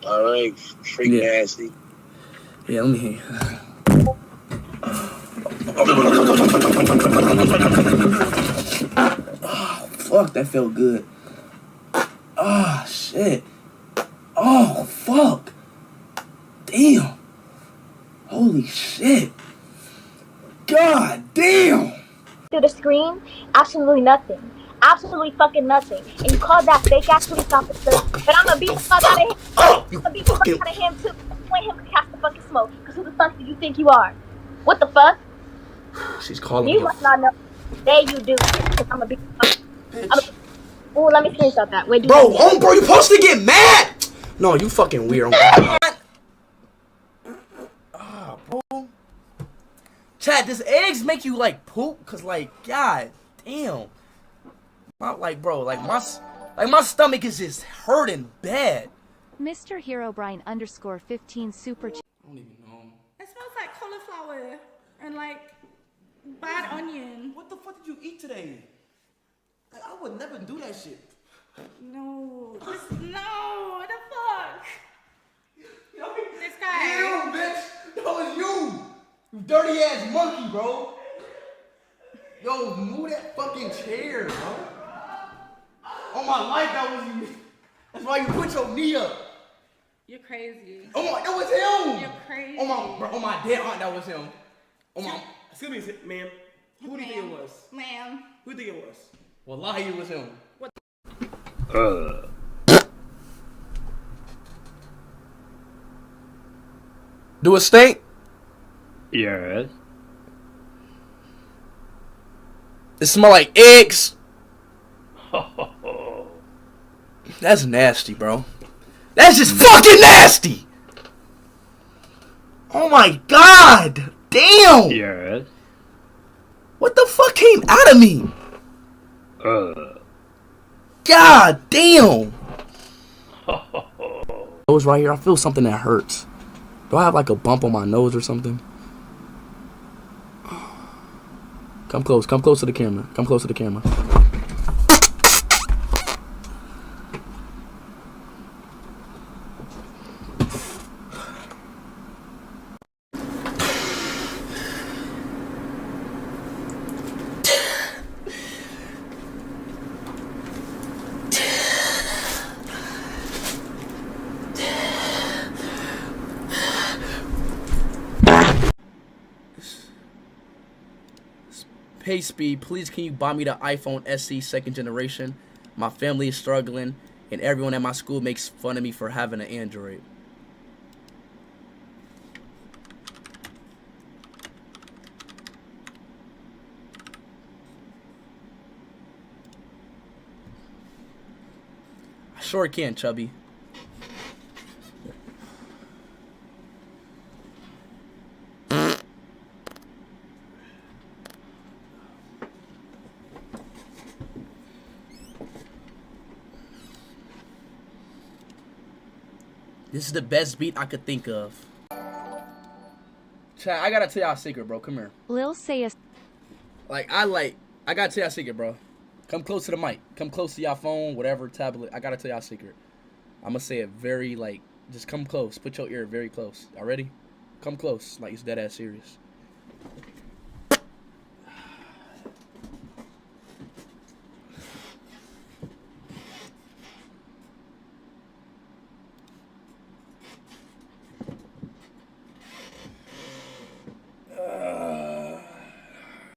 All right, freak nasty. Yeah, let me hear. Oh, fuck, that felt good. Oh, shit. Oh, fuck. Damn. Holy shit. God damn. Through the screen, absolutely nothing. Absolutely fucking nothing. And you called that fake ass police officer, but I'm gonna beat the fuck out of him. Oh, you I'm gonna beat the fuck fucking. out of him too. I want him to cast the fucking smoke. Cause who the fuck do you think you are? What the fuck? She's calling me. You must not know. There you do. Cause I'm gonna beat the fuck. Bitch. Oh, let me screenshot that. Wait, Bro, bro, you supposed to get mad. No, you fucking weird. Ah, bro. Chad, does eggs make you like poop? Cause like, god damn. My stomach is just hurting bad. Mr. Herobrine _15 super. I don't even know. It smells like cauliflower and like bad onion. What the fuck did you eat today? I would never do that shit. No, what the fuck? This guy. Ew, bitch. That was you. You dirty ass monkey, bro. Yo, move that fucking chair, bro. On my life, that was you. That's why you put your knee up. You're crazy. Oh my, that was him. You're crazy. On my dead aunt, that was him. Excuse me, ma'am. Who do you think it was? Ma'am. Who do you think it was? Wallahi, it was him. Do it stink? Yes. It smell like eggs. That's nasty, bro. That's just fucking nasty. Oh my god. Damn. Yes. What the fuck came out of me? God damn. Nose right here. I feel something that hurts. Do I have like a bump on my nose or something? Come close to the camera. Come close to the camera. Hey Speed, please can you buy me the iPhone SE 2nd generation? My family is struggling and everyone at my school makes fun of me for having an Android. I sure can, Chubby. This is the best beat I could think of. Chat, I gotta tell y'all a secret, bro. Come here. Lil say a. I gotta tell y'all a secret, bro. Come close to the mic. Come close to y'all phone, whatever, tablet. I gotta tell y'all a secret. I'm gonna say it very, just come close. Put your ear very close. Y'all ready? Come close. Like, it's dead ass serious.